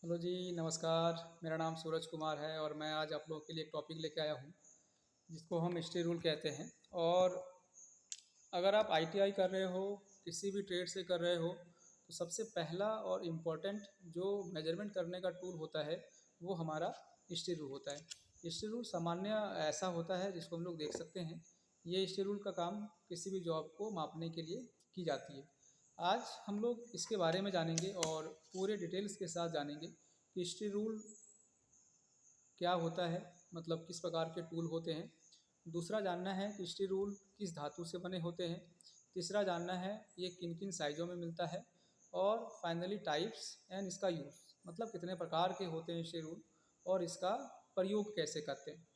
Hello जी, नमस्कार। मेरा नाम सूरज कुमार है और मैं आज आप लोगों के लिए एक टॉपिक लेके आया हूँ जिसको हम हिस्ट्री रूल कहते हैं। और अगर आप आईटीआई कर रहे हो, किसी भी ट्रेड से कर रहे हो, तो सबसे पहला और इम्पोर्टेंट जो मेजरमेंट करने का टूल होता है वो हमारा हिस्ट्री रूल होता है। हिस्ट्री रूल सामान्य ऐसा होता है जिसको हम लोग देख सकते हैं। ये हिस्ट्री रूल का काम किसी भी जॉब को मापने के लिए की जाती है। आज हम लोग इसके बारे में जानेंगे और पूरे डिटेल्स के साथ जानेंगे कि हिस्ट्री रूल क्या होता है, मतलब किस प्रकार के टूल होते हैं। दूसरा जानना है कि हिस्ट्री रूल किस धातु से बने होते हैं। तीसरा जानना है ये किन किन साइज़ों में मिलता है। और फाइनली टाइप्स एंड इसका यूज़, मतलब कितने प्रकार के होते हैं हिस्ट्री रूल और इसका प्रयोग कैसे करते हैं।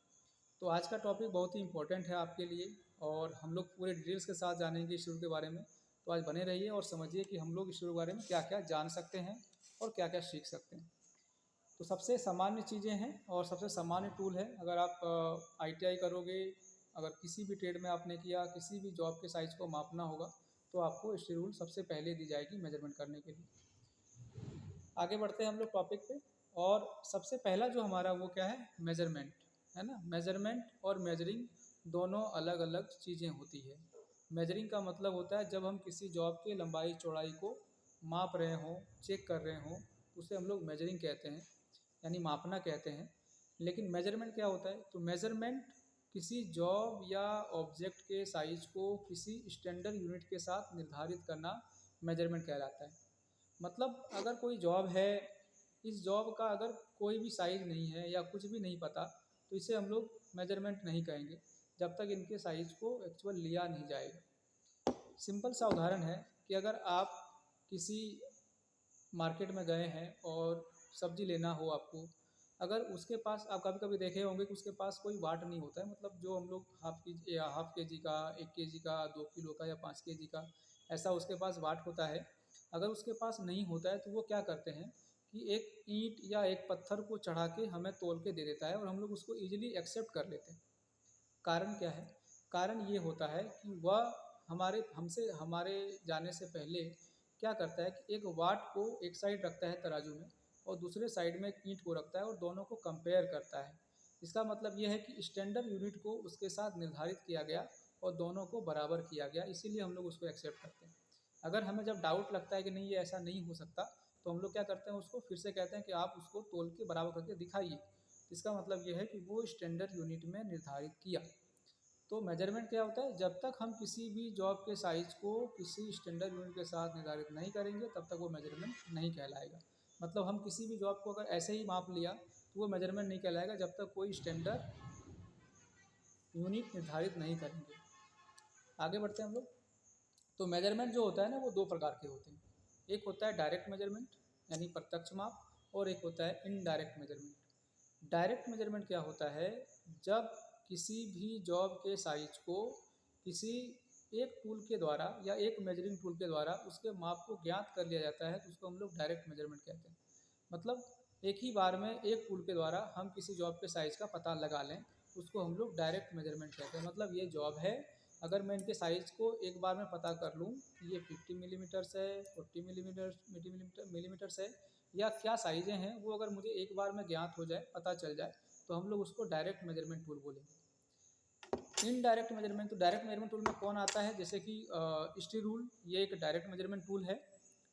तो आज का टॉपिक बहुत ही इम्पोर्टेंट है आपके लिए और हम लोग पूरे डिटेल्स के साथ जानेंगे इस शुरू के बारे में। तो आज बने रहिए और समझिए कि हम लोग इस शुरू के बारे में क्या क्या जान सकते हैं और क्या क्या सीख सकते हैं। तो सबसे सामान्य चीज़ें हैं और सबसे सामान्य टूल है। अगर आप आईटीआई करोगे, अगर किसी भी ट्रेड में आपने किया, किसी भी जॉब के साइज़ को मापना होगा तो आपको हिस्ट्री रूल सबसे पहले दी जाएगी मेजरमेंट करने के लिए। आगे बढ़ते हैं हम लोग टॉपिक पे। और सबसे पहला जो हमारा वो क्या है, मेजरमेंट है ना। मेजरमेंट और मेजरिंग दोनों अलग अलग चीज़ें होती है। मेजरिंग का मतलब होता है जब हम किसी जॉब की लंबाई चौड़ाई को माप रहे हों, चेक कर रहे हों, तो उसे हम लोग मेजरिंग कहते हैं, यानी मापना कहते हैं। लेकिन मेजरमेंट क्या होता है, तो मेजरमेंट किसी जॉब या ऑब्जेक्ट के साइज को किसी स्टैंडर्ड यूनिट के साथ निर्धारित करना मेजरमेंट कहलाता है। मतलब अगर कोई जॉब है, इस जॉब का अगर कोई भी साइज़ नहीं है या कुछ भी नहीं पता, तो इसे हम लोग मेजरमेंट नहीं कहेंगे जब तक इनके साइज़ को एक्चुअल लिया नहीं जाएगा। सिंपल सा उदाहरण है कि अगर आप किसी मार्केट में गए हैं और सब्ज़ी लेना हो आपको, अगर उसके पास, आप कभी कभी देखे होंगे कि उसके पास कोई वाट नहीं होता है, मतलब जो हम लोग हाफ के जी का, 1 केजी का, 2 किलो का या 5 केजी का, ऐसा उसके पास वाट होता है। अगर उसके पास नहीं होता है तो वो क्या करते हैं कि एक ईंट या एक पत्थर को चढ़ा के हमें तोल के दे देता है और हम लोग उसको ईजिली एक्सेप्ट कर लेते हैं। कारण क्या है? कारण ये होता है कि वह हमारे जाने से पहले क्या करता है कि एक वाट को एक साइड रखता है तराजू में और दूसरे साइड में एक ईंट को रखता है और दोनों को कंपेयर करता है। इसका मतलब यह है कि स्टैंडर्ड यूनिट को उसके साथ निर्धारित किया गया और दोनों को बराबर किया गया, इसीलिए हम लोग उसको एक्सेप्ट करते हैं। अगर हमें जब डाउट लगता है कि नहीं ये ऐसा नहीं हो सकता, तो हम लोग क्या करते हैं, उसको फिर से कहते हैं कि आप उसको तोल के बराबर करके दिखाइए। इसका मतलब यह है कि वो स्टैंडर्ड यूनिट में निर्धारित किया। तो मेजरमेंट क्या होता है, जब तक हम किसी भी जॉब के साइज़ को किसी स्टैंडर्ड यूनिट के साथ निर्धारित नहीं करेंगे तब तक वो मेजरमेंट नहीं कहलाएगा। मतलब हम किसी भी जॉब को अगर ऐसे ही माप लिया तो वो मेजरमेंट नहीं कहलाएगा जब तक कोई स्टैंडर्ड यूनिट निर्धारित नहीं करेंगे। आगे बढ़ते हैं हम लोग। तो मेजरमेंट जो होता है ना, वो दो प्रकार के होते हैं। एक होता है डायरेक्ट मेजरमेंट यानी प्रत्यक्ष माप, और एक होता है इनडायरेक्ट मेजरमेंट। डायरेक्ट मेजरमेंट क्या होता है, जब किसी भी जॉब के साइज को किसी एक टूल के द्वारा या एक मेजरिंग टूल के द्वारा उसके माप को ज्ञात कर लिया जाता है, तो उसको हम लोग डायरेक्ट मेजरमेंट कहते हैं। मतलब एक ही बार में एक टूल के द्वारा हम किसी जॉब के साइज़ का पता लगा लें, उसको हम लोग डायरेक्ट मेजरमेंट कहते हैं। मतलब ये जॉब है, अगर मैं इनके साइज़ को एक बार में पता कर लूँ कि ये 50 मिलीमीटर्स है, 40 मिलीमीटर्स है, या क्या साइज़ें हैं, वो अगर मुझे एक बार में ज्ञात हो जाए, पता चल जाए, तो हम लोग उसको डायरेक्ट मेजरमेंट टूल बोलेंगे। इनडायरेक्ट मेजरमेंट, तो डायरेक्ट मेजरमेंट टूल में कौन आता है, जैसे कि स्टी रूल, ये एक डायरेक्ट मेजरमेंट टूल है।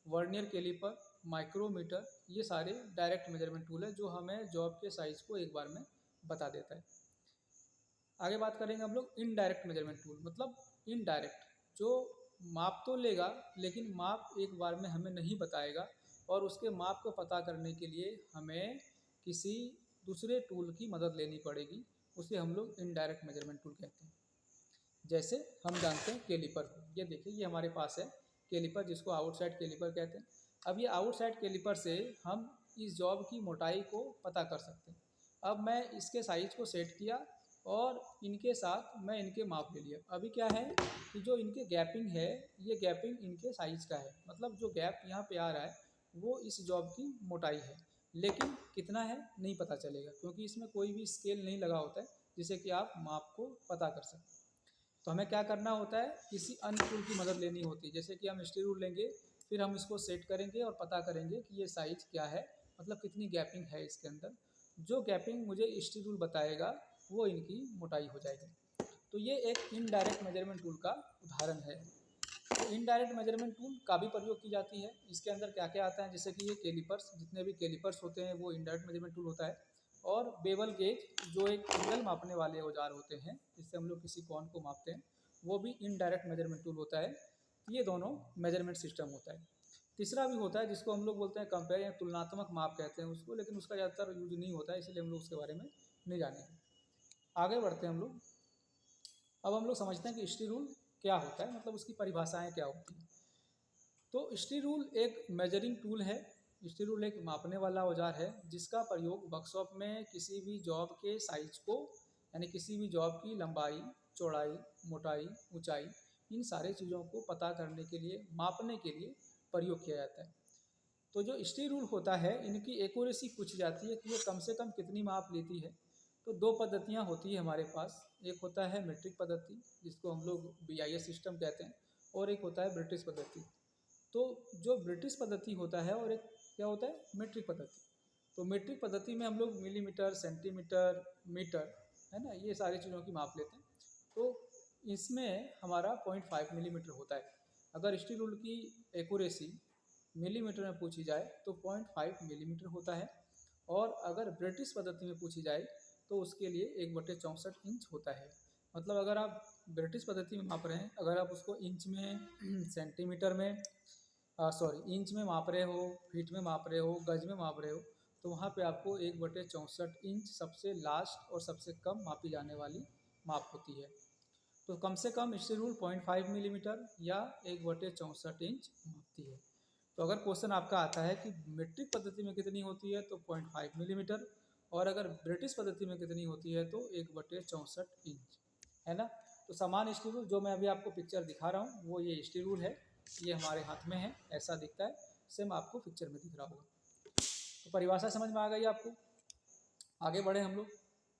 वर्नियर कैलिपर, माइक्रोमीटर, ये सारे डायरेक्ट मेजरमेंट टूल है जो हमें जॉब के साइज़ को एक बार में बता देता है। आगे बात करेंगे हम लोग इनडायरेक्ट मेजरमेंट टूल। मतलब इनडायरेक्ट, जो माप तो लेगा लेकिन माप एक बार में हमें नहीं बताएगा, और उसके माप को पता करने के लिए हमें किसी दूसरे टूल की मदद लेनी पड़ेगी। उसे हम लोग इनडायरेक्ट मेजरमेंट टूल कहते हैं। जैसे हम जानते हैं कैलिपर को, ये देखिए ये हमारे पास है कैलिपर, जिसको आउटसाइड कैलिपर कहते हैं। अब ये आउटसाइड कैलिपर से हम इस जॉब की मोटाई को पता कर सकते हैं। अब मैं इसके साइज़ को सेट किया और इनके साथ मैं इनके माप ले लिया। अभी क्या है कि जो इनके गैपिंग है, ये गैपिंग इनके साइज़ का है, मतलब जो गैप यहाँ पे आ रहा है वो इस जॉब की मोटाई है। लेकिन कितना है नहीं पता चलेगा, क्योंकि इसमें कोई भी स्केल नहीं लगा होता है जिससे कि आप माप को पता कर सकें। तो हमें क्या करना होता है, किसी अन्य टूल की मदद लेनी होती है। जैसे कि हम स्टी रूल लेंगे, फिर हम इसको सेट करेंगे और पता करेंगे कि ये साइज़ क्या है मतलब कितनी गैपिंग है इसके अंदर। जो गैपिंग मुझे स्टील रूल बताएगा वो इनकी मोटाई हो जाएगी। तो ये एक इनडायरेक्ट मेजरमेंट टूल का उदाहरण है। तो इनडायरेक्ट मेजरमेंट टूल का भी प्रयोग की जाती है। इसके अंदर क्या क्या आता है, जैसे कि ये कैलिपर्स, जितने भी कैलिपर्स होते हैं वो इनडायरेक्ट मेजरमेंट टूल होता है। और बेवल गेज जो एक एंगल मापने वाले औजार होते हैं, जिससे हम लोग किसी कोण को मापते हैं, वो भी इनडायरेक्ट मेजरमेंट टूल होता है। ये दोनों मेजरमेंट सिस्टम होता है। तीसरा भी होता है जिसको हम लोग बोलते हैं कंपेयर या तुलनात्मक माप कहते हैं उसको, लेकिन उसका ज़्यादातर यूज नहीं होता है, इसलिए हम लोग उसके बारे में नहीं जानेंगे। आगे बढ़ते हैं हम लोग। अब हम लोग समझते हैं कि स्टील रूल क्या होता है, मतलब उसकी परिभाषाएं क्या होती हैं। तो स्टील रूल एक मेजरिंग टूल है। स्टील रूल एक मापने वाला औजार है जिसका प्रयोग वर्कशॉप में किसी भी जॉब के साइज को, यानी किसी भी जॉब की लंबाई, चौड़ाई, मोटाई, ऊंचाई, इन सारे चीज़ों को पता करने के लिए, मापने के लिए प्रयोग किया जाता है। तो जो स्टील रूल होता है इनकी एक्यूरेसी पूछी जाती है कि ये कम से कम कितनी माप लेती है। तो दो पद्धतियाँ होती है हमारे पास। एक होता है मीट्रिक पद्धति, जिसको हम लोग BIS सिस्टम कहते हैं, और एक होता है ब्रिटिश पद्धति। तो जो ब्रिटिश पद्धति होता है और एक क्या होता है, मीट्रिक पद्धति। तो मीट्रिक पद्धति में हम लोग मिलीमीटर, सेंटीमीटर, मीटर, है ना, ये सारी चीज़ों की माप लेते हैं। तो इसमें हमारा 0.5 मिलीमीटर होता है। अगर स्टील रूल की एक्यूरेसी मिलीमीटर में पूछी जाए तो 0.5 मिलीमीटर होता है। और अगर ब्रिटिश पद्धति में पूछी जाए तो उसके लिए 1/64 इंच होता है। मतलब अगर आप ब्रिटिश पद्धति में माप रहे हैं, अगर आप उसको इंच में सेंटीमीटर में इंच में माप रहे हो, फीट में माप रहे हो, गज में माप रहे हो, तो वहाँ पे आपको 1/64 इंच सबसे लास्ट और सबसे कम मापी जाने वाली माप होती है। तो कम से कम स्टील रूल 0.5 मिलीमीटर या 1/64 इंच मापती है। तो अगर क्वेश्चन आपका आता है कि मीट्रिक पद्धति में कितनी होती है तो 0.5 मिलीमीटर, और अगर ब्रिटिश पद्धति में कितनी होती है तो 1/64 इंच, है ना। तो समान स्टील रूल जो मैं अभी आपको पिक्चर दिखा रहा हूँ वो ये स्टील रूल है। ये हमारे हाथ में है, ऐसा दिखता है, सेम आपको पिक्चर में दिख रहा होगा। तो परिभाषा समझ में आ गई आपको। आगे बढ़े हम लोग।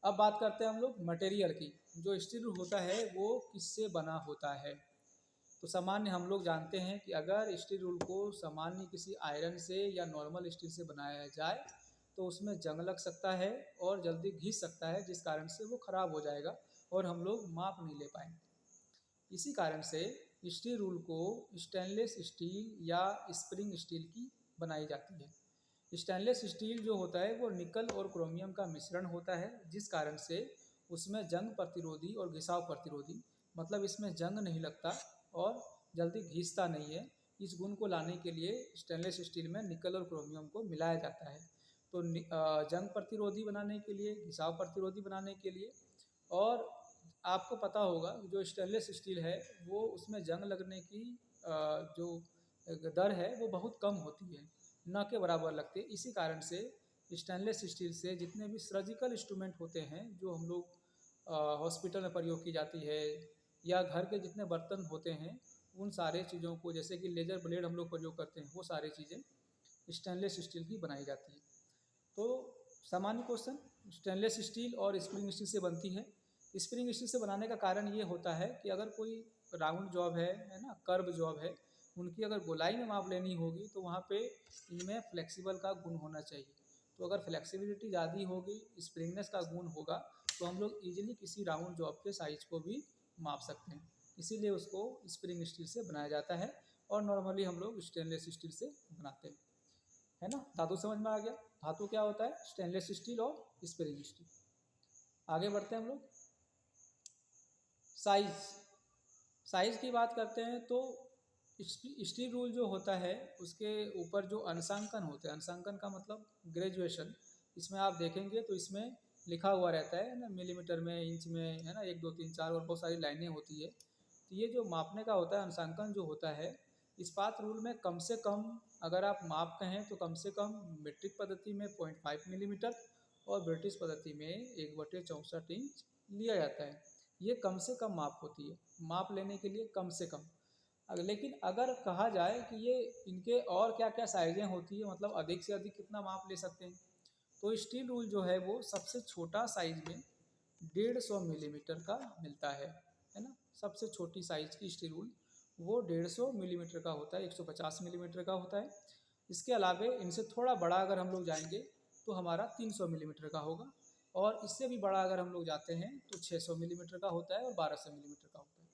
अब बात करते हैं हम लोग मटेरियल की। जो स्टील होता है वो किससे बना होता है। तो सामान्य हम लोग जानते हैं कि अगर स्टील रूल को सामान्य किसी आयरन से या नॉर्मल स्टील से बनाया जाए तो उसमें जंग लग सकता है और जल्दी घिस सकता है, जिस कारण से वो ख़राब हो जाएगा और हम लोग माप नहीं ले पाएंगे। इसी कारण से स्टील रूल को स्टेनलेस स्टील या स्प्रिंग स्टील की बनाई जाती है। स्टेनलेस स्टील जो होता है वो निकल और क्रोमियम का मिश्रण होता है, जिस कारण से उसमें जंग प्रतिरोधी और घिसाव प्रतिरोधी, मतलब इसमें जंग नहीं लगता और जल्दी घिसता नहीं है। इस गुण को लाने के लिए स्टेनलेस स्टील में निकल और क्रोमियम को मिलाया जाता है। तो जंग प्रतिरोधी बनाने के लिए, घिसाव प्रतिरोधी बनाने के लिए, और आपको पता होगा जो स्टेनलेस स्टील है वो उसमें जंग लगने की जो दर है वो बहुत कम होती है, न के बराबर लगती है। इसी कारण से स्टेनलेस स्टील से जितने भी सर्जिकल इंस्ट्रूमेंट होते हैं जो हम लोग हॉस्पिटल में प्रयोग की जाती है, या घर के जितने बर्तन होते हैं, उन सारे चीज़ों को, जैसे कि लेजर ब्लेड हम लोग प्रयोग करते हैं, वो सारी चीज़ें स्टेनलेस स्टील की बनाई जाती है। तो सामान्य क्वेश्चन, स्टेनलेस स्टील और स्प्रिंग स्टील से बनती है। स्प्रिंग स्टील से बनाने का कारण ये होता है कि अगर कोई राउंड जॉब है ना, कर्व जॉब है, उनकी अगर गोलाई में माप लेनी होगी तो वहाँ पे इनमें फ्लेक्सिबल का गुण होना चाहिए। तो अगर फ्लेक्सिबिलिटी ज़्यादा होगी, स्प्रिंगनेस का गुण होगा, तो हम लोग ईजिली किसी राउंड जॉब के साइज को भी माप सकते हैं। इसीलिए उसको स्प्रिंग स्टील से बनाया जाता है, और नॉर्मली हम लोग स्टेनलेस स्टील से बनाते हैं, है ना। धातु समझ में आ गया। धातु क्या होता है, स्टेनलेस स्टील और स्प्रिंग स्टील। आगे बढ़ते हैं हम लोग। साइज, साइज की बात करते हैं तो स्टील रूल जो होता है उसके ऊपर जो अंशांकन होते हैं, अंशांकन का मतलब ग्रेजुएशन, इसमें आप देखेंगे तो इसमें लिखा हुआ रहता है ना, मिलीमीटर में, इंच में, है ना, 1 2 3 4 और बहुत सारी लाइनें होती है। तो ये जो मापने का होता है, अंशांकन जो होता है, इस्पात रूल में कम से कम अगर आप माप कहें तो कम से कम मीट्रिक पद्धति में 0.5 मिलीमीटर और ब्रिटिश पद्धति में 1/64 इंच लिया जाता है। ये कम से कम माप होती है, माप लेने के लिए कम से कम। लेकिन अगर कहा जाए कि ये इनके और क्या क्या साइजें होती है, मतलब अधिक से अधिक कितना माप ले सकते हैं, तो स्टील रूल जो है वो सबसे छोटा साइज में 150 मिलीमीटर का मिलता है ना। सबसे छोटी साइज की स्टील रूल वो 150 मिलीमीटर का होता है, 150 मिलीमीटर का होता है। इसके अलावे इनसे थोड़ा बड़ा अगर हम लोग जाएंगे तो हमारा 300 मिलीमीटर का होगा, और इससे भी बड़ा अगर हम लोग जाते हैं तो 600 मिलीमीटर का होता है और 1200 मिलीमीटर का होता है।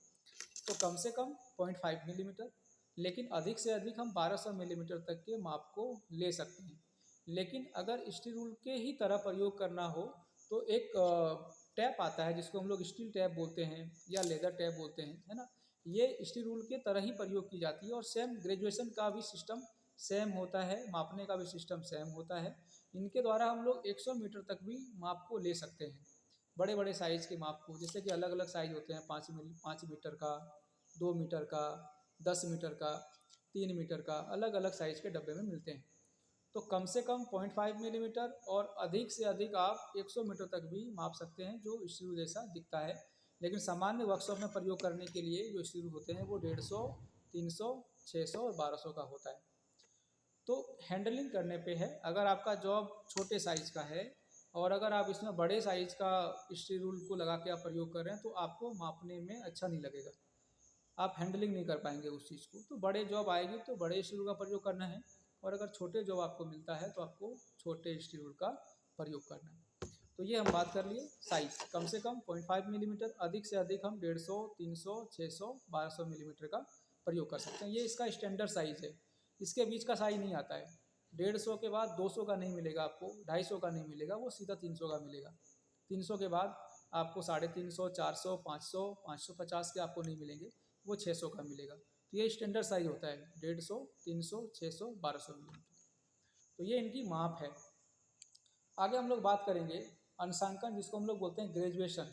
तो कम से कम 0.5 मिलीमीटर, लेकिन अधिक से अधिक हम 1200 मिलीमीटर तक के माप को ले सकते हैं। लेकिन अगर स्टील रूल के ही तरह प्रयोग करना हो तो एक टैप आता है जिसको हम लोग स्टील टैप बोलते हैं या लेदर टैप बोलते हैं, है ना। ये स्टील रूल के तरह ही प्रयोग की जाती है और सेम ग्रेजुएशन का भी सिस्टम सेम होता है, मापने का भी सिस्टम सेम होता है। इनके द्वारा हम लोग 100 मीटर तक भी माप को ले सकते हैं, बड़े बड़े साइज़ के माप को, जैसे कि अलग अलग साइज़ होते हैं 5 मीटर का, 2 मीटर का, 10 मीटर का, 3 मीटर का, अलग अलग साइज़ के डब्बे में मिलते हैं। तो कम से कम 0.5 मिलीमीटर और अधिक से अधिक आप 100 मीटर तक भी माप सकते हैं, जो स्क्रू जैसा दिखता है। लेकिन सामान्य वर्कशॉप में प्रयोग करने के लिए जो स्क्रू होते हैं वो 150, 300, 600 और 1200 का होता है। तो हैंडलिंग करने पे है, अगर आपका जॉब छोटे साइज़ का है और अगर आप इसमें बड़े साइज़ का स्टील रूल को लगा के आप प्रयोग कर रहे हैं तो आपको मापने में अच्छा नहीं लगेगा, आप हैंडलिंग नहीं कर पाएंगे उस चीज़ को। तो बड़े जॉब आएगी तो बड़े स्टील रूल का प्रयोग करना है, और अगर छोटे जॉब आपको मिलता है तो आपको छोटे स्टील रूल का प्रयोग करना है। तो ये हम बात कर लिए साइज़, कम से कम 0.5 मिलीमीटर, अधिक से अधिक हम 150, 300, 600, 1200 मिलीमीटर का प्रयोग कर सकते हैं। ये इसका स्टैंडर्ड साइज़ है, इसके बीच का साइज नहीं आता है। 150 के बाद 200 का नहीं मिलेगा आपको, 250 का नहीं मिलेगा, वो सीधा 300 का मिलेगा। 300 के बाद आपको 350, 400, 500, 550 के आपको नहीं मिलेंगे, वो 600 का मिलेगा। तो ये स्टैंडर्ड साइज होता है 150, 300, 600, 1200 मिलीमीटर। तो ये इनकी माप है। आगे हम लोग बात करेंगे अंशांकन, जिसको हम लोग बोलते हैं ग्रेजुएशन।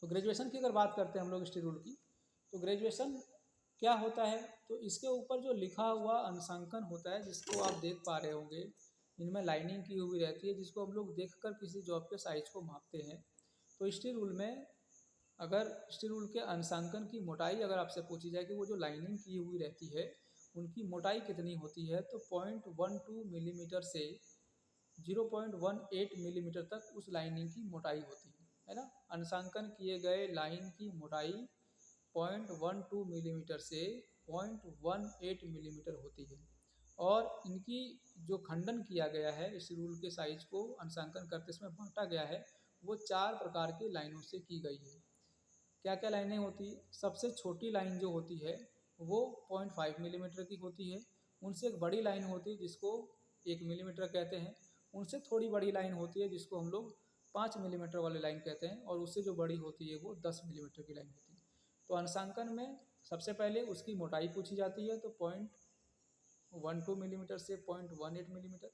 तो ग्रेजुएशन की अगर बात करते हैं हम लोग स्टील रूल की, तो ग्रेजुएशन क्या होता है, तो इसके ऊपर जो लिखा हुआ अंशांकन होता है, जिसको आप देख पा रहे होंगे, इनमें लाइनिंग की हुई रहती है, जिसको हम लोग देखकर किसी जॉब के साइज को मापते हैं। तो स्टील रूल में अगर स्टील रूल के अंशांकन की मोटाई अगर आपसे पूछी जाए कि वो जो लाइनिंग की हुई रहती है उनकी मोटाई कितनी होती है, तो 0.12 मिलीमीटर से 0.18 मिलीमीटर तक उस लाइनिंग की मोटाई होती है ना। अंशांकन किए गए लाइन की मोटाई 0.12 मिलीमीटर से 0.18 मिलीमीटर होती है, और इनकी जो खंडन किया गया है इस रूल के साइज को अंशांकन करते इसमें बांटा गया है, वो 4 प्रकार की लाइनों से की गई है। क्या क्या लाइनें होती है, सबसे छोटी लाइन जो होती है वो 0.5 मिलीमीटर की होती है। उनसे एक बड़ी लाइन होती है जिसको 1 मिलीमीटर कहते हैं। उनसे थोड़ी बड़ी लाइन होती है जिसको हम लोग 5 मिलीमीटर वाली लाइन कहते हैं, और उससे जो बड़ी होती है वो 10 मिलीमीटर की लाइन होती है। तो अंशांकन में सबसे पहले उसकी मोटाई पूछी जाती है, तो 0.12 मिलीमीटर से 0.18 मिलीमीटर,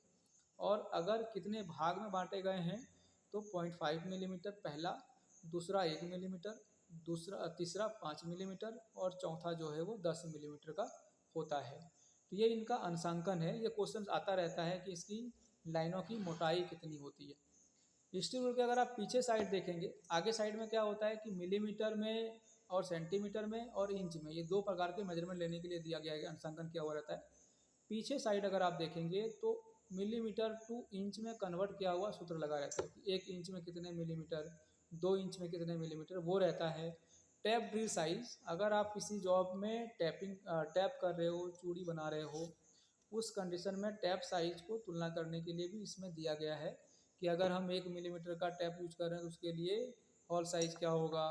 और अगर कितने भाग में बांटे गए हैं तो 0.5 मिलीमीटर पहला, दूसरा 1 मिलीमीटर, तीसरा 5 मिलीमीटर, और चौथा जो है वो 10 मिलीमीटर का होता है। तो ये इनका अंशांकन है। ये क्वेश्चन आता रहता है कि इसकी लाइनों की मोटाई कितनी होती है। स्टील रूल के अगर आप पीछे साइड देखेंगे, आगे साइड में क्या होता है कि मिलीमीटर में और सेंटीमीटर में और इंच में, ये 2 प्रकार के मेजरमेंट लेने के लिए दिया गया है, अंशांकन किया हुआ रहता है। पीछे साइड अगर आप देखेंगे तो मिलीमीटर टू इंच में कन्वर्ट किया हुआ सूत्र लगा रहता है कि 1 इंच में कितने मिलीमीटर, 2 इंच में कितने मिलीमीटर, वो रहता है। टैप ड्रिल साइज, अगर आप किसी जॉब में टैप कर रहे हो, चूड़ी बना रहे हो, उस कंडीशन में टैप साइज को तुलना करने के लिए भी इसमें दिया गया है कि अगर हम 1 मिलीमीटर का टैप यूज कर रहे हैं तो उसके लिए हॉल साइज़ क्या होगा,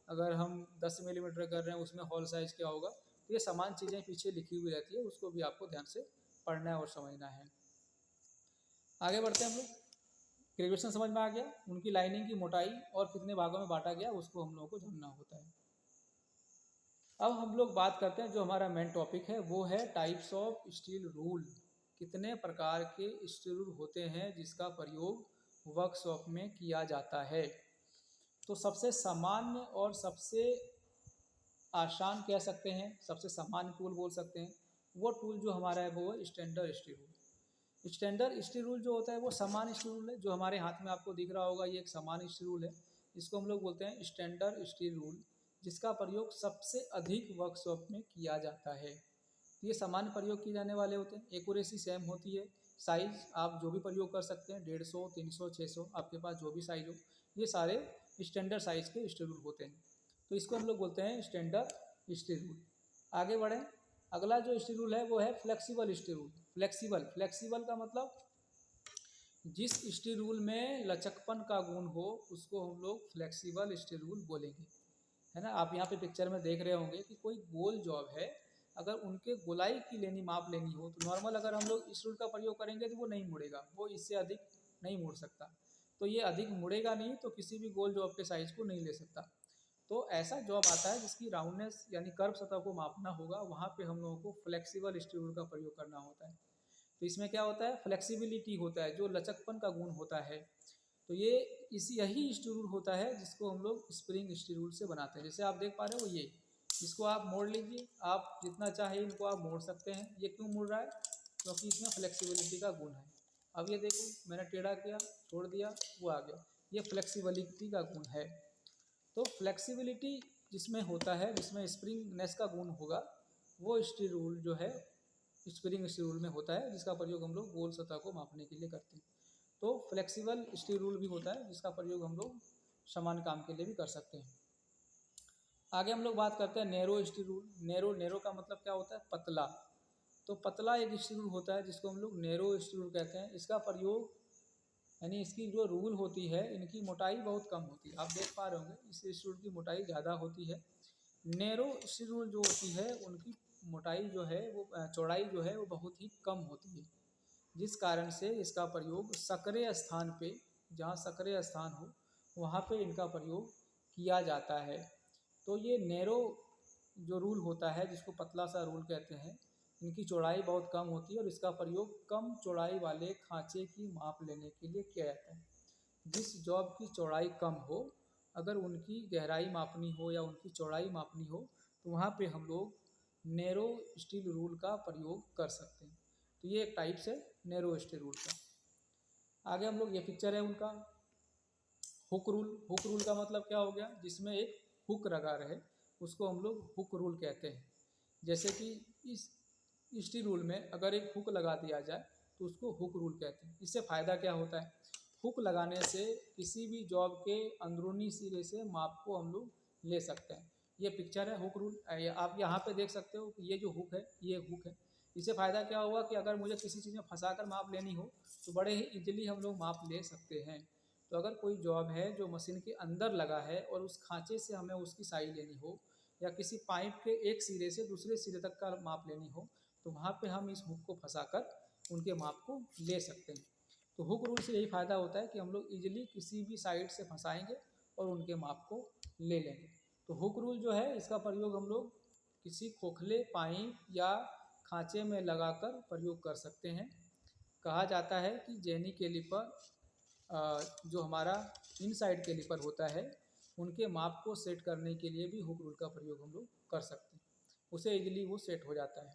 अगर हम 10 मिलीमीटर कर रहे हैं उसमें हॉल साइज़ क्या होगा। तो ये समान चीज़ें पीछे लिखी हुई रहती है, उसको भी आपको ध्यान से पढ़ना है और समझना है। आगे बढ़ते हैं हम लोग। ग्रेजुएशन समझ में आ गया, उनकी लाइनिंग की मोटाई और कितने भागों में बांटा गया उसको हम लोगों को जानना होता है। अब हम लोग बात करते हैं, जो हमारा मेन टॉपिक है वो है टाइप्स ऑफ स्टील रूल। कितने प्रकार के स्टील रूल होते हैं जिसका प्रयोग वर्कशॉप में किया जाता है। तो सबसे सामान्य और सबसे आसान कह सकते हैं, सबसे सामान्य टूल बोल सकते हैं, वो टूल जो हमारा है वो है standard steel rule. Standard steel rule जो होता है वो सामान्य स्टील रूल है, जो हमारे हाथ में आपको दिख रहा होगा, ये एक सामान्य स्टील रूल है। इसको हम लोग बोलते हैं स्टैंडर्ड स्टील रूल, जिसका प्रयोग सबसे अधिक वर्कशॉप में किया जाता है। ये सामान्य प्रयोग किए जाने वाले होते हैं, एक्यूरेसी सेम होती है, साइज़ आप जो भी प्रयोग कर सकते हैं, 150, 300, 600, आपके पास जो भी साइज़ हो, ये सारे स्टैंडर्ड साइज़ के स्टील रूल होते हैं। तो इसको हम लोग बोलते हैं स्टैंडर्ड स्टील रूल। आगे बढ़ें, अगला जो स्टील रूल है वो है flexible steel rule. Flexible, flexible का मतलब जिस स्टील रूल में लचकपन का गुण हो उसको हम लोग फ्लेक्सिबल स्टील रूल बोलेंगे, है ना। आप यहाँ पे पिक्चर में देख रहे होंगे कि कोई गोल जॉब है, अगर उनके गोलाई की माप लेनी हो तो नॉर्मल अगर हम लोग इस रूल का प्रयोग करेंगे तो वो नहीं मुड़ेगा, वो इससे अधिक नहीं मुड़ सकता। तो ये अधिक मुड़ेगा नहीं तो किसी भी गोल जॉब के साइज को नहीं ले सकता। तो ऐसा जॉब आता है जिसकी राउंडनेस यानी कर्व सतह को मापना होगा, वहाँ पे हम लोगों को फ्लेक्सिबल स्टील रूल का प्रयोग करना होता है। तो इसमें क्या होता है, फ्लेक्सिबिलिटी होता है, जो लचकपन का गुण होता है। तो ये यही स्टील रूल होता है जिसको हम लोग स्प्रिंग स्टील रूल से बनाते हैं। जैसे आप देख पा रहे हो ये, इसको आप मोड़ लीजिए, आप जितना चाहे इनको आप मोड़ सकते हैं। ये क्यों मुड़ रहा है, क्योंकि इसमें फ्लेक्सिबिलिटी का गुण है। अब ये देखो मैंने टेढ़ा किया, छोड़ दिया, वो आ गया, ये फ्लेक्सिबिलिटी का गुण है। तो फ्लेक्सिबिलिटी जिसमें होता है, जिसमें स्प्रिंगनेस का गुण होगा, वो स्टील रूल जो है स्प्रिंग स्टील रूल में होता है, जिसका प्रयोग हम लोग गोल सतह को मापने के लिए करते हैं। तो फ्लेक्सिबल स्टील रूल भी होता है जिसका प्रयोग हम लोग समान काम के लिए भी कर सकते हैं। आगे हम लोग बात करते हैं narrow steel rule. Narrow, narrow का मतलब क्या होता है, पतला। तो पतला एक स्टील रूल होता है जिसको हम लोग नैरो स्टील रूल कहते हैं। इसका प्रयोग यानी इसकी जो रूल होती है, इनकी मोटाई बहुत कम होती है। आप देख पा रहे होंगे इस स्टील रूल की मोटाई ज़्यादा होती है। नैरो स्टील रूल जो होती है उनकी मोटाई जो है वो चौड़ाई जो है वो बहुत ही कम होती है, जिस कारण से इसका प्रयोग संकरे स्थान पे, जहाँ संकरे स्थान हो वहाँ पे इनका प्रयोग किया जाता है। तो ये नैरो जो रूल होता है, जिसको पतला सा रूल कहते हैं, इनकी चौड़ाई बहुत कम होती है और इसका प्रयोग कम चौड़ाई वाले खांचे की माप लेने के लिए किया जाता है। जिस जॉब की चौड़ाई कम हो, अगर उनकी गहराई मापनी हो या उनकी चौड़ाई मापनी हो तो वहाँ पे हम लोग नैरो स्टील रूल का प्रयोग कर सकते हैं। तो ये एक टाइप से नैरो स्टील रूल का। आगे हम लोग, ये पिक्चर है उनका, हुक रूल। हुक रूल का मतलब क्या हो गया, जिसमें एक हुक लगा रहे उसको हम लोग हुक रूल कहते हैं। जैसे कि इस स्टील रूल में अगर एक हुक लगा दिया जाए तो उसको हुक रूल कहते हैं। इससे फ़ायदा क्या होता है, हुक लगाने से किसी भी जॉब के अंदरूनी सिरे से माप को हम लोग ले सकते हैं। ये पिक्चर है हुक रूल, आप यहाँ पे देख सकते हो कि ये जो हुक है ये हुक है। इससे फ़ायदा क्या होगा कि अगर मुझे किसी चीज़ में फंसा कर माप लेनी हो तो बड़े ही इजीली हम लोग माप ले सकते हैं। तो अगर कोई जॉब है जो मशीन के अंदर लगा है और उस खांचे से हमें उसकी साई लेनी हो, या किसी पाइप के एक सिरे से दूसरे सिरे तक का माप लेनी हो, तो वहाँ पे हम इस हुक को फंसाकर उनके माप को ले सकते हैं। तो हुक रूल से यही फ़ायदा होता है कि हम लोग इजीली किसी भी साइड से फंसाएंगे और उनके माप को ले लेंगे। तो हुक रूल जो है इसका प्रयोग हम लोग किसी खोखले पाइप या खांचे में लगाकर प्रयोग कर सकते हैं। कहा जाता है कि जेनी कैलिपर जो हमारा इनसाइड कैलिपर होता है, उनके माप को सेट करने के लिए भी हुक रूल का प्रयोग हम लोग कर सकते हैं, उसे इजीली वो सेट हो जाता है।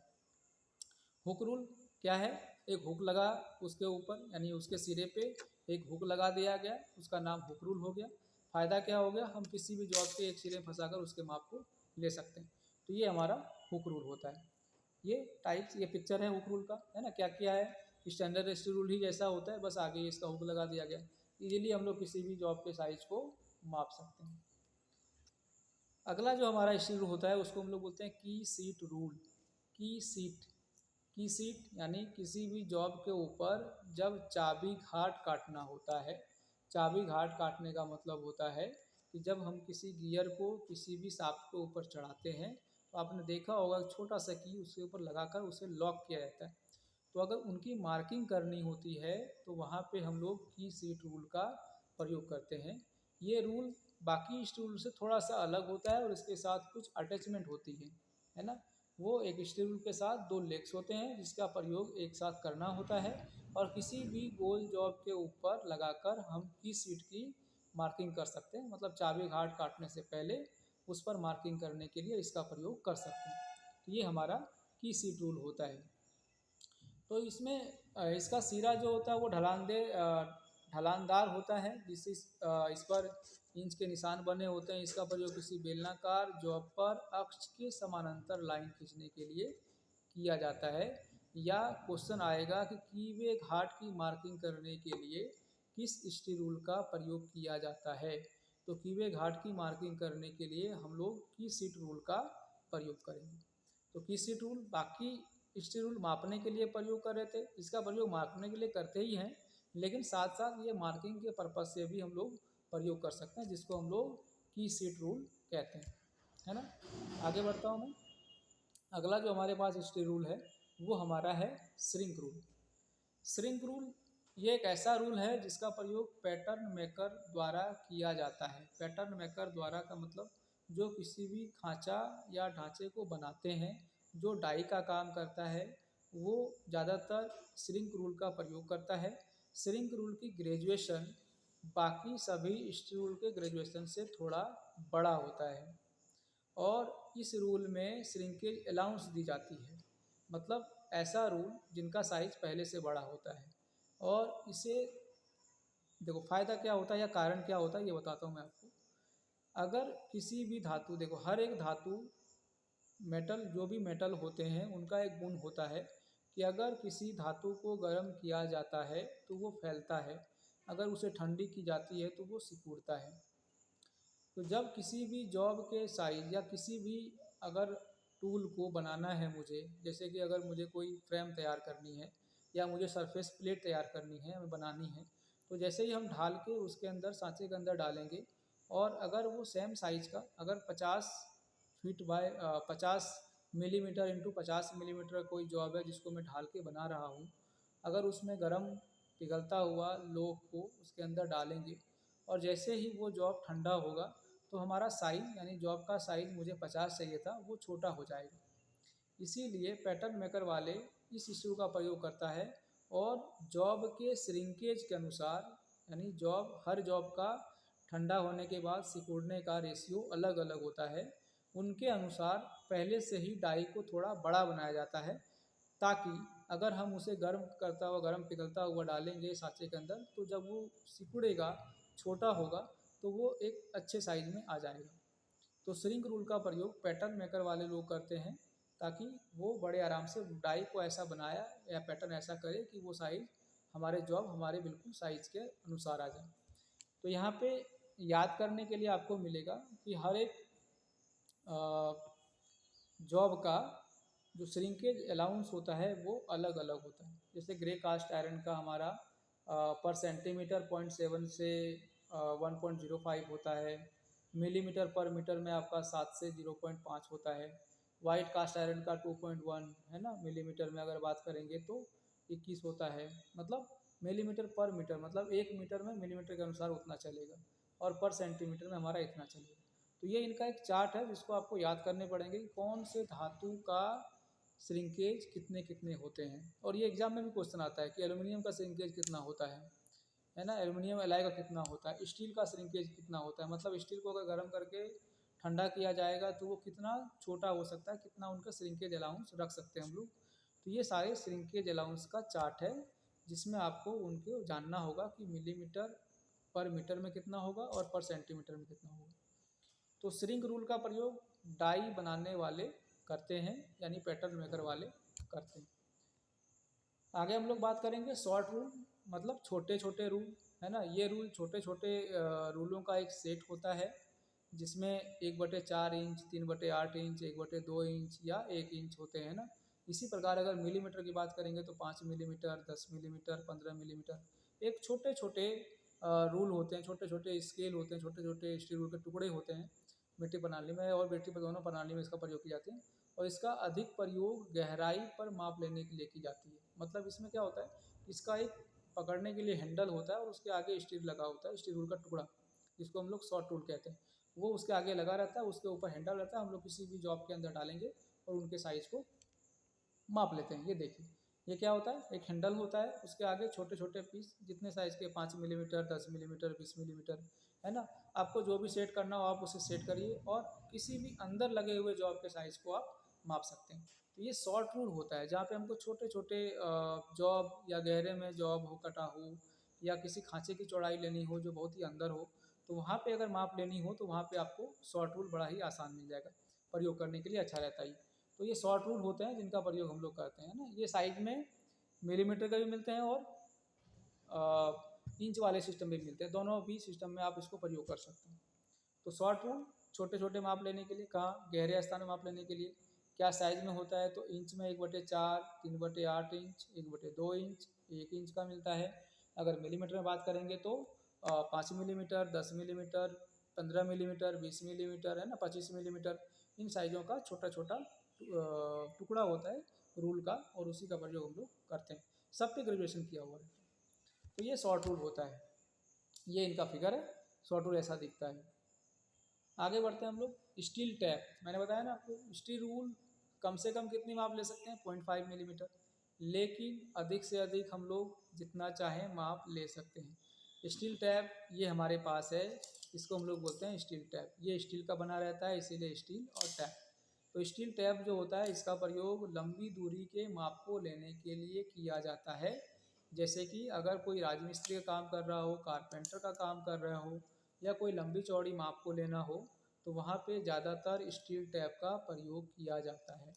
हुक रूल क्या है, एक हुक लगा उसके ऊपर यानी उसके सिरे पे एक हुक लगा दिया गया, उसका नाम हुक रूल हो गया। फ़ायदा क्या हो गया, हम किसी भी जॉब के एक सिरे फंसाकर उसके माप को ले सकते हैं। तो ये हमारा हुक रूल होता है। ये टाइप्स, ये पिक्चर है हुक रूल का, है ना। क्या किया है, स्टैंडर्ड स्टील रूल ही जैसा होता है, बस आगे इसका हुक लगा दिया गया। इजीली हम लोग किसी भी जॉब के साइज को माप सकते हैं। अगला जो हमारा स्टील रूल होता है उसको हम लोग बोलते हैं की सीट रूल। की सीट, की सीट यानी किसी भी जॉब के ऊपर जब चाबी घाट काटना होता है। चाबी घाट काटने का मतलब होता है कि जब हम किसी गियर को किसी भी शाफ्ट के ऊपर चढ़ाते हैं तो आपने देखा होगा छोटा सा की उसके ऊपर लगाकर उसे लॉक किया जाता है। तो अगर उनकी मार्किंग करनी होती है तो वहाँ पे हम लोग की सीट रूल का प्रयोग करते हैं। ये रूल बाकी स्टील रूल से थोड़ा सा अलग होता है और इसके साथ कुछ अटैचमेंट होती है ना। वो एक स्टील रूल के साथ दो लेग्स होते हैं जिसका प्रयोग एक साथ करना होता है, और किसी भी गोल जॉब के ऊपर लगाकर हम की सीट की मार्किंग कर सकते हैं। मतलब चाबी घाट काटने से पहले उस पर मार्किंग करने के लिए इसका प्रयोग कर सकते हैं। तो ये हमारा की सीट रूल होता है। तो इसमें इसका सिरा जो होता है वो ढलानदार होता है, जिससे इस पर इंच के निशान बने होते हैं। इसका प्रयोग किसी बेलनाकार जॉब पर अक्ष के समानांतर लाइन खींचने के लिए किया जाता है। या क्वेश्चन आएगा कि कीवे घाट की मार्किंग करने के लिए किस स्टील रूल का प्रयोग किया जाता है। तो कीवे घाट की मार्किंग करने के लिए हम लोग की सीट रूल का प्रयोग करेंगे। तो की सीट रूल बाकी स्टील रूल मापने के लिए प्रयोग कर रहे थे, इसका प्रयोग मापने के लिए करते ही हैं, लेकिन साथ साथ ये मार्किंग के पर्पज़ से भी हम लोग प्रयोग कर सकते हैं, जिसको हम लोग की सीट रूल कहते हैं, है ना। आगे बढ़ता हूँ मैं। अगला जो हमारे पास स्टील रूल है वो हमारा है श्रिंक रूल। श्रिंक रूल ये एक ऐसा रूल है जिसका प्रयोग पैटर्न मेकर द्वारा किया जाता है। पैटर्न मेकर द्वारा का मतलब जो किसी भी खांचा या ढांचे को बनाते हैं, जो डाई का काम करता है, वो ज़्यादातर श्रिंक रूल का प्रयोग करता है। श्रिंक रूल की ग्रेजुएशन बाकी सभी स्टील रूल के ग्रेजुएशन से थोड़ा बड़ा होता है और इस रूल में श्रिंकेज अलाउंस दी जाती है। मतलब ऐसा रूल जिनका साइज पहले से बड़ा होता है। और इसे देखो फ़ायदा क्या होता है या कारण क्या होता है ये बताता हूँ मैं आपको। अगर किसी भी धातु, देखो हर एक धातु मेटल, जो भी मेटल होते हैं उनका एक गुण होता है कि अगर किसी धातु को गर्म किया जाता है तो वो फैलता है, अगर उसे ठंडी की जाती है तो वो सिकुड़ता है। तो जब किसी भी जॉब के साइज या किसी भी अगर टूल को बनाना है मुझे, जैसे कि अगर मुझे कोई फ्रेम तैयार करनी है या मुझे सरफेस प्लेट तैयार करनी है, हमें बनानी है, तो जैसे ही हम ढाल के उसके अंदर सांचे के अंदर डालेंगे और अगर वो सेम साइज़ का, अगर 50 feet by 50 millimetre into 50 millimetre कोई जॉब है जिसको मैं ढाल के बना रहा हूँ, अगर उसमें गर्म पिघलता हुआ लोह को उसके अंदर डालेंगे और जैसे ही वो जॉब ठंडा होगा तो हमारा साइज़ यानी जॉब का साइज़ मुझे 50 चाहिए था वो छोटा हो जाएगा। इसीलिए पैटर्न मेकर वाले इस इशू का प्रयोग करता है और जॉब के श्रिंकेज के अनुसार, यानी जॉब, हर जॉब का ठंडा होने के बाद सिकुड़ने का रेशियो अलग अलग होता है, उनके अनुसार पहले से ही डाई को थोड़ा बड़ा बनाया जाता है, ताकि अगर हम उसे गर्म करता हुआ, गर्म पिघलता हुआ डालेंगे सांचे के अंदर, तो जब वो सिकुड़ेगा, छोटा होगा, तो वो एक अच्छे साइज में आ जाएगा। तो श्रिंक रूल का प्रयोग पैटर्न मेकर वाले लोग करते हैं ताकि वो बड़े आराम से डाई को ऐसा बनाया या पैटर्न ऐसा करे कि वो साइज हमारे जॉब हमारे बिल्कुल साइज के अनुसार आ जाए। तो यहाँ पे याद करने के लिए आपको मिलेगा कि हर एक जॉब का जो श्रिंकेज अलाउंस होता है वो अलग अलग होता है। जैसे ग्रे कास्ट आयरन का हमारा पर सेंटीमीटर 0.7 से 1.05 होता है, मिलीमीटर पर मीटर में आपका 7 से 0.5 होता है। वाइट कास्ट आयरन का 2.1 है ना, मिलीमीटर में अगर बात करेंगे तो 21 होता है। मतलब मिलीमीटर पर मीटर, मतलब 1 मीटर में मिलीमीटर के अनुसार उतना चलेगा और पर सेंटीमीटर में हमारा इतना चलेगा। तो ये इनका एक चार्ट है जिसको आपको याद करने पड़ेंगे कि कौन से धातु का श्रिंकेज कितने कितने होते हैं। और ये एग्जाम में भी क्वेश्चन आता है कि एल्यूमिनियम का श्रिंकेज कितना होता है ना, एल्यूमिनियम एलॉय का कितना होता है, स्टील का श्रिंकेज कितना होता है, मतलब स्टील को अगर गर्म करके ठंडा किया जाएगा तो वो कितना छोटा हो सकता है, कितना उनका श्रिंकेज अलाउंस रख सकते हैं हम लोग। तो ये सारे श्रिंकेज अलाउंस का चार्ट है जिसमें आपको उनको जानना होगा कि मिलीमीटर पर मीटर में कितना होगा और पर सेंटीमीटर में कितना होगा। तो श्रिंक रूल का प्रयोग डाई बनाने वाले करते हैं, यानी पैटर्न मेकर वाले करते हैं। आगे हम लोग बात करेंगे शॉर्ट रूल, मतलब छोटे छोटे रूल, है ना। ये रूल छोटे छोटे रूलों का एक सेट होता है जिसमें 1/4 इंच, 3/8 इंच, 1/2 इंच या 1 इंच होते हैं ना। इसी प्रकार अगर मिलीमीटर की बात करेंगे तो 5 मिलीमीटर, 10 मिलीमीटर, 15 मिलीमीटर, एक छोटे छोटे रूल होते हैं, छोटे छोटे स्केल होते हैं, छोटे छोटे स्टील रूल के टुकड़े होते हैं। मिट्टी प्रणाली में और मिट्टी पर दोनों प्रणाली में इसका प्रयोग की जाती है और इसका अधिक प्रयोग गहराई पर माप लेने के लिए की जाती है। मतलब इसमें क्या होता है, इसका एक पकड़ने के लिए हैंडल होता है और उसके आगे स्टील लगा होता है, स्टील रूल का टुकड़ा जिसको हम लोग शॉर्ट रूल कहते हैं, वो उसके आगे लगा रहता है, उसके ऊपर हैंडल रहता है। हम लोग किसी भी जॉब के अंदर डालेंगे और उनके साइज़ को माप लेते हैं। ये देखिए, ये क्या होता है, एक हैंडल होता है, उसके आगे छोटे छोटे पीस जितने साइज़ के, 5 मिलीमीटर, 10 मिलीमीटर, 20 मिलीमीटर, है ना। आपको जो भी सेट करना हो आप उसे सेट करिए और किसी भी अंदर लगे हुए जॉब के साइज़ को आप माप सकते हैं। तो ये शॉर्ट रूल होता है जहाँ पे हमको छोटे छोटे जॉब या गहरे में जॉब हो, कटा हो, या किसी खांचे की चौड़ाई लेनी हो जो बहुत ही अंदर हो, तो वहाँ पे अगर माप लेनी हो तो वहाँ पे आपको शॉर्ट रूल बड़ा ही आसान मिल जाएगा, प्रयोग करने के लिए अच्छा रहता है। तो ये शॉर्ट रूल होते हैं जिनका प्रयोग हम लोग करते हैं ना। ये साइज में मिलीमीटर का भी मिलते हैं और इंच वाले सिस्टम में भी मिलते हैं, दोनों भी सिस्टम में आप इसको प्रयोग कर सकते हैं। तो शॉर्ट रूल छोटे छोटे माप लेने के लिए, कहाँ, गहरे स्थान में माप लेने के लिए, क्या साइज़ में होता है, तो इंच में 1/4, 3/8 इंच, 1/2 इंच, 1 इंच का मिलता है। अगर मिलीमीटर में बात करेंगे तो 5 मिलीमीटर, 10 मिलीमीटर, 15 मिलीमीटर, 20 मिलीमीटर, है ना, 25 मिलीमीटर, इन साइज़ों का छोटा छोटा टुकड़ा होता है रूल का, और उसी का प्रयोग हम लोग करते हैं। सब पे ग्रेजुएशन किया हुआ है। तो ये शॉर्ट रूल होता है, ये इनका फिगर है, शॉर्ट रूल ऐसा दिखता है। आगे बढ़ते हैं हम लोग। स्टील टैप, मैंने बताया ना आपको, स्टील रूल कम से कम कितनी माप ले सकते हैं, 0.5 मिलीमीटर, लेकिन अधिक से अधिक हम लोग जितना चाहें माप ले सकते हैं। स्टील टैप ये हमारे पास है, इसको हम लोग बोलते हैं स्टील टैप। ये स्टील का बना रहता है, इसीलिए स्टील और टैप। तो स्टील टैप जो होता है, इसका प्रयोग लंबी दूरी के माप को लेने के लिए किया जाता है। जैसे कि अगर कोई राजमिस्त्री का काम कर रहा हो, कारपेंटर का काम कर रहा हो, या कोई लंबी चौड़ी माप को लेना हो, तो वहाँ पे ज़्यादातर स्टील टैप का प्रयोग किया जाता है।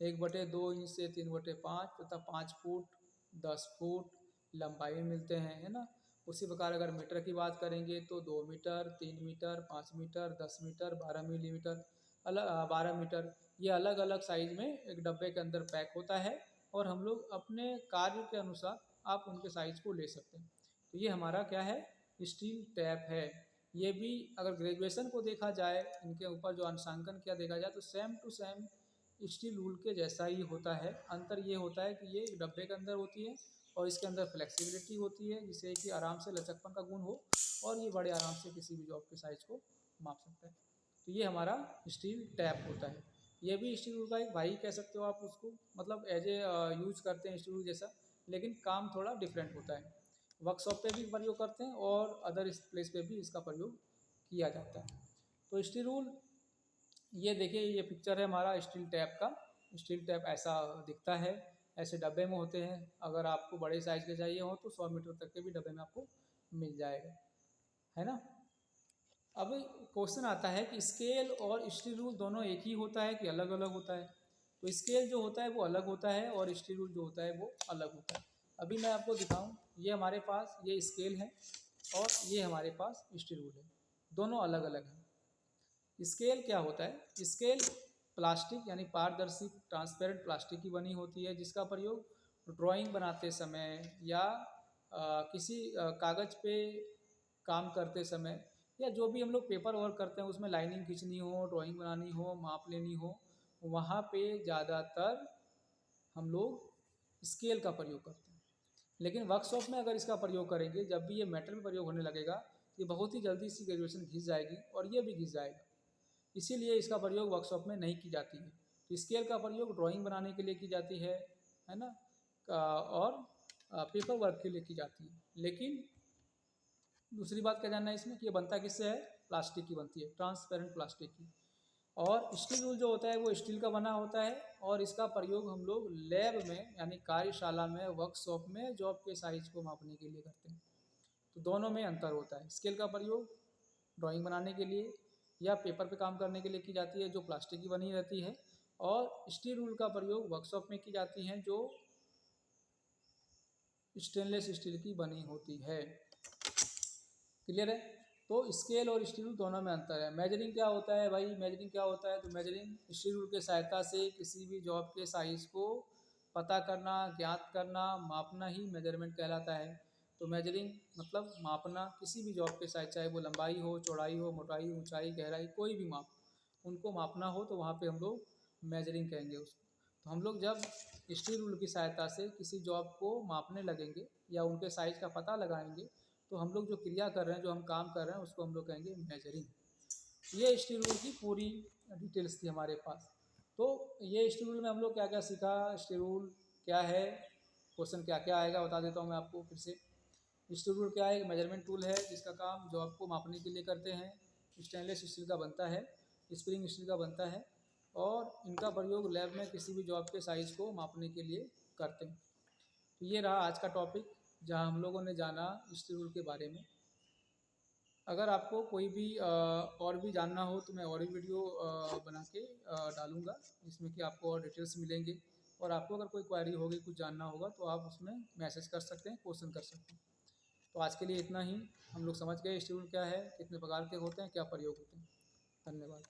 1/2 इंच से 3/5 तथा 5 फुट, 10 फुट लंबाई में मिलते हैं, है ना। उसी प्रकार अगर मीटर की बात करेंगे तो 2 metre, 3 metre, 5 metre, 10 metre, 12 millimetre, 12 metre, ये अलग अलग साइज में एक डब्बे के अंदर पैक होता है, और हम लोग अपने कार्य के अनुसार आप उनके साइज को ले सकते हैं। तो ये हमारा क्या है, स्टील टैप है। ये भी अगर ग्रेजुएशन को देखा जाए, इनके ऊपर जो अंशांकन किया देखा जाए, तो same to same steel rule के जैसा ही होता है। अंतर ये होता है कि ये एक डब्बे के अंदर होती है, और इसके अंदर फ्लेक्सिबिलिटी होती है, जिससे कि आराम से लचकपन का गुण हो, और ये बड़े आराम से किसी भी जॉब के साइज को माप सकता है। तो ये हमारा स्टील टैप होता है। ये भी स्टील रूल का एक भाई कह सकते हो आप उसको, मतलब एज ए यूज करते हैं स्टील रूल जैसा, लेकिन काम थोड़ा डिफरेंट होता है। वर्कशॉप पे भी प्रयोग करते हैं, और अदर प्लेस पे भी इसका प्रयोग किया जाता है। तो स्टील रूल, ये देखिए, ये पिक्चर है हमारा स्टील टैप का। स्टील टैप ऐसा दिखता है, ऐसे डब्बे में होते हैं। अगर आपको बड़े साइज के चाहिए हो तो 100 मीटर तक के भी डब्बे में आपको मिल जाएगा, है ना। अब क्वेश्चन आता है कि स्केल और स्टील रूल दोनों एक ही होता है कि अलग अलग होता है। तो स्केल जो होता है वो अलग होता है, और स्टील रूल जो होता है वो अलग होता है। अभी मैं आपको दिखाऊं, ये हमारे पास ये स्केल है, और ये हमारे पास स्टील रूल है, दोनों अलग अलग हैं। स्केल क्या होता है, स्केल प्लास्टिक यानी पारदर्शी ट्रांसपेरेंट प्लास्टिक की बनी होती है, जिसका प्रयोग ड्राइंग बनाते समय या किसी कागज़ पे काम करते समय, या जो भी हम लोग पेपर वर्क करते हैं उसमें लाइनिंग खींचनी हो, ड्राइंग बनानी हो, माप लेनी हो, वहाँ पे ज़्यादातर हम लोग स्केल का प्रयोग करते हैं। लेकिन वर्कशॉप में अगर इसका प्रयोग करेंगे, जब भी ये मेटल में प्रयोग होने लगेगा, ये बहुत ही जल्दी सी ग्रेजुएशन घिस जाएगी, और ये भी घिस जाएगा। इसीलिए इसका प्रयोग वर्कशॉप में नहीं की जाती है। तो स्केल का प्रयोग ड्राइंग बनाने के लिए की जाती है ना, और पेपर वर्क के लिए की जाती है। लेकिन दूसरी बात क्या जानना है इसमें, कि ये बनता किससे है, प्लास्टिक की बनती है, ट्रांसपेरेंट प्लास्टिक की। और स्टील रूल जो होता है वो स्टील का बना होता है, और इसका प्रयोग हम लोग लैब में यानी कार्यशाला में, वर्कशॉप में जॉब के साइज को मापने के लिए करते हैं। तो दोनों में अंतर होता है। स्केल का प्रयोग ड्राइंग बनाने के लिए या पेपर पे काम करने के लिए की जाती है, जो प्लास्टिक की बनी रहती है, और स्टील रूल का प्रयोग वर्कशॉप में की जाती हैं, जो स्टेनलेस स्टील की बनी होती है। क्लियर है। तो स्केल और स्टील रूल दोनों में अंतर है। मेजरिंग क्या होता है भाई, मेजरिंग क्या होता है, तो मेजरिंग स्टील रूल के सहायता से किसी भी जॉब के साइज़ को पता करना, ज्ञात करना, मापना ही मेजरमेंट कहलाता है। तो मेजरिंग मतलब मापना, किसी भी जॉब के साइज, चाहे वो लंबाई हो, चौड़ाई हो, मोटाई, ऊंचाई, गहराई, कोई भी माप, उनको मापना हो तो वहाँ पे हम लोग मेजरिंग कहेंगे उसको। तो हम लोग जब स्टील रूल की सहायता से किसी जॉब को मापने लगेंगे या उनके साइज़ का पता लगाएंगे, तो हम लोग जो क्रिया कर रहे हैं, जो हम काम कर रहे हैं, उसको हम लोग कहेंगे मेजरिंग। ये स्टील रूल की पूरी डिटेल्स थी हमारे पास। तो ये स्टील रूल में हम लोग क्या क्या सीखा, स्टील रूल क्या है, क्वेश्चन क्या क्या आएगा बता देता हूँ मैं आपको फिर से। स्टील रूल क्या है, एक मेजरमेंट टूल है जिसका काम जॉब को मापने के लिए करते हैं। स्टेनलेस स्टील का बनता है, स्प्रिंग स्टील का बनता है, और इनका प्रयोग लैब में किसी भी जॉब के साइज़ को मापने के लिए करते हैं। तो ये रहा आज का टॉपिक, जहाँ हम लोगों ने जाना स्टील रूल के बारे में। अगर आपको कोई भी और भी जानना हो तो मैं और भी वीडियो बना के डालूँगा, जिसमें कि आपको और डिटेल्स मिलेंगे। और आपको अगर कोई क्वेरी होगी, कुछ जानना होगा, तो आप उसमें मैसेज कर सकते हैं, क्वेश्चन कर सकते हैं। तो आज के लिए इतना ही। हम लोग समझ गए स्टील रूल क्या है, कितने प्रकार के होते हैं, क्या प्रयोग होते हैं। धन्यवाद।